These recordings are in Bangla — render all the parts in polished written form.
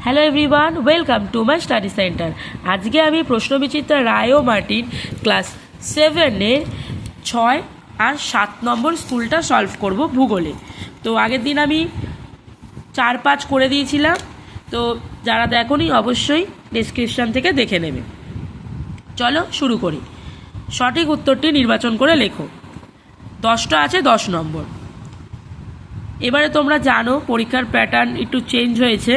Hello everyone, welcome to my study centre. আজকে আমি প্রশ্নবিচিত্রা রায় ও মার্টিন ক্লাস 7-এর 6 আর 7 নম্বর স্কুলটা সলভ করব ভূগোলে। তো আগের দিন আমি 4-5 করে দিয়েছিলাম, তো যারা দেখোনি অবশ্যই ডেসক্রিপশান থেকে দেখে নেবে। চলো শুরু করি। সঠিক উত্তরটি নির্বাচন করে লেখো। 10টা আছে 10 নম্বর। এবারে তোমরা জানো পরীক্ষার প্যাটার্ন একটু চেঞ্জ হয়েছে,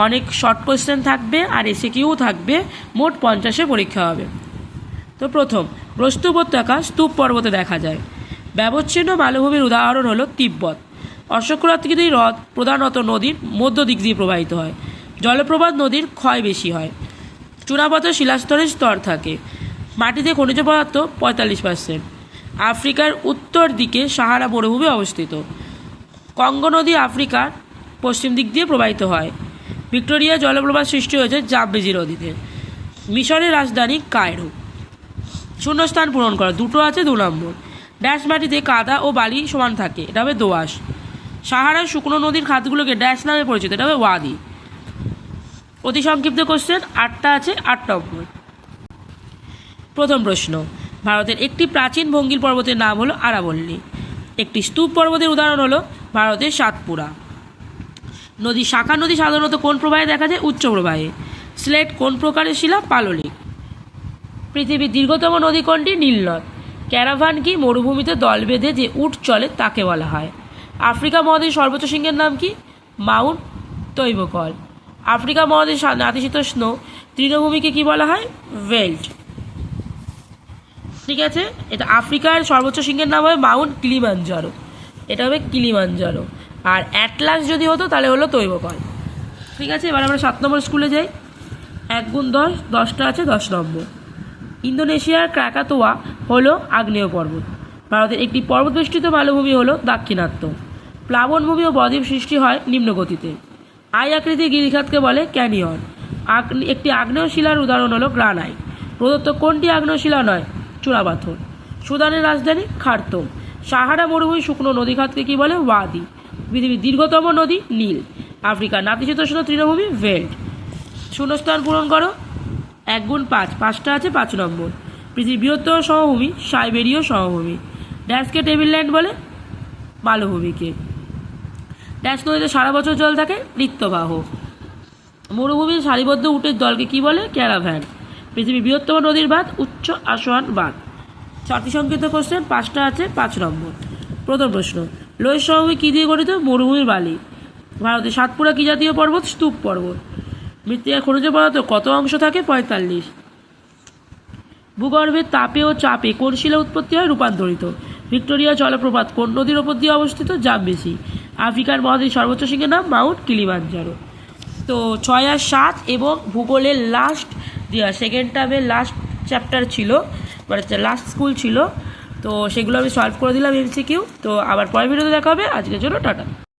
অনেক শর্ট কোয়েশ্চেন থাকবে আর এসএকিউ থাকবে। মোট 50-এ পরীক্ষা হবে। তো প্রথম, প্রস্তু উপত্যকা স্তূপ পর্বতে দেখা যায়। ব্যবচ্ছিন্ন মালভূমির উদাহরণ হলো তিব্বত। অশ্বক্ষরাকৃতি হ্রদ প্রধানত নদীর মধ্য দিক দিয়ে প্রবাহিত হয়। জলপ্রপাত নদীর ক্ষয় বেশি হয়। চুনাপাথর শিলাস্তরের স্তর থাকে। মাটিতে খনিজ পদার্থ 45%। আফ্রিকার উত্তর দিকে সাহারা মরুভূমি অবস্থিত। কঙ্গো নদী আফ্রিকার পশ্চিম দিক দিয়ে প্রবাহিত হয়। ভিক্টোরিয়া জলপ্রপাত সৃষ্টি হয়েছে জামবেজি নদীতে। মিশরের রাজধানী কায়রো। শূন্যস্থান পূরণ করা। 2টো আছে 2 নম্বর। ড্যাশ মাটিতে কাদা ও বালি সমান থাকে, এটা হবে দোআঁশ। সাহারার শুকনো নদীর খাতগুলোকে ড্যাশ নামে পরিচিত, এটা হবে ওয়াদি। অতি সংক্ষিপ্ত কোশ্চেন 8টা আছে 8 নম্বর। প্রথম প্রশ্ন, ভারতের একটি প্রাচীন ভঙ্গির পর্বতের নাম হলো আরাবল্লী। একটি স্তূপ পর্বতের উদাহরণ হলো ভারতের সাতপুরা। শাখা নদী সাধারণত কোন প্রবাহে দেখা যায়? উচ্চ প্রবাহে। স্লেট কোন প্রকারের শিলা? পাললিক। পৃথিবীর দীর্ঘতম নদী কোনটি? নীল নদ। ক্যারাভান কি? মরুভূমিতে দল বেঁধে যে উট চলে তাকে বলা হয়। আফ্রিকা মহাদেশের সর্বোচ্চ শৃঙ্গের নাম কি? মাউন্ট তৈবকল। আফ্রিকা মহাদেশের নাতিশীতোষ্ণ তৃণভূমিকে কি বলা হয়? ভেল্ট। ঠিক আছে, এটা আফ্রিকার সর্বোচ্চ শৃঙ্গের নাম হবে মাউন্ট কিলিমাঞ্জারো, এটা হবে কিলিমাঞ্জারো। আর অ্যাটলাস যদি হতো তাহলে হলো তৈবকল। ঠিক আছে, এবার আমরা 7 নম্বর স্কুলে যাই। 1 গুণ 10, 10টা আছে 10 নম্বর। ইন্দোনেশিয়ার ক্রাকাতোয়া হলো আগ্নেয় পর্বত। ভারতের একটি পর্বতবেষ্টিত মালভূমি হলো দাক্ষিণাত্য। প্লাবনভূমি ও বদ্বীপ সৃষ্টি হয় নিম্নগতিতে। আই আকৃতির গিরিখাতকে বলে ক্যানিয়ন। একটি আগ্নেয় শিলার উদাহরণ হলো গ্রানাইট। প্রদত্ত কোনটি আগ্নেয় শিলা নয়? চূড়াপাথর। সুদানের রাজধানী খার্তুম। সাহারা মরুভূমি শুকনো নদীখাতকে কি বলে? ওয়াদি। পৃথিবীর দীর্ঘতম নদী নীল। আফ্রিকার নাতিশীতোষ্ণ তৃণভূমি ভেল্ট। শূন্যস্থান পূরণ করো। 1 গুণ 5, 5টা আছে 5 নম্বর। পৃথিবীর বৃহত্তম সমভূমি সাইবেরীয় সমভূমি। ড্যাশকে টেবিল ল্যান্ড বলে? মালভূমিকে। ড্যাশ নদীতে সারা বছর জল থাকে? ঋত্যবাহ। মরুভূমির সারিবদ্ধ উটের দলকে কি বলে? ক্যারাভ্যান। পৃথিবীর বৃহত্তম নদীর বাঁধ উচ্চ আসোয়ান বাঁধ। 4টি সংক্ষিপ্ত কোশ্চেন, 5টা আছে 5 নম্বর। প্রথম প্রশ্ন, লোহিত সমভূমি কী দিয়ে গঠিত? মরুভূমির বালি। ভারতের সাতপুরা কী জাতীয় পর্বত? স্তূপ পর্বত। মৃত্তিকার খনিজ পদার্থ কত অংশ থাকে? 45। ভূগর্ভের তাপে ও চাপে কোন শিলা উৎপত্তি হয়? রূপান্তরিত। ভিক্টোরিয়া জলপ্রপাত কোন নদীর ওপর দিয়ে অবস্থিত? জামবেসি। আফ্রিকার মহাদেশের সর্বোচ্চ শৃঙ্গের নাম? Mount Kilimanjaro. তো 6 আর 7 এবং ভূগোলের লাস্ট সেকেন্ড টার্মের লাস্ট চ্যাপ্টার ছিল, মানে লাস্ট স্কুল ছিল, তো সেগুলো আমি সলভ করে দিলাম এমসিকিউ। তো আবার পরের ভিডিওতে দেখা হবে। আজকের জন্য টাটা।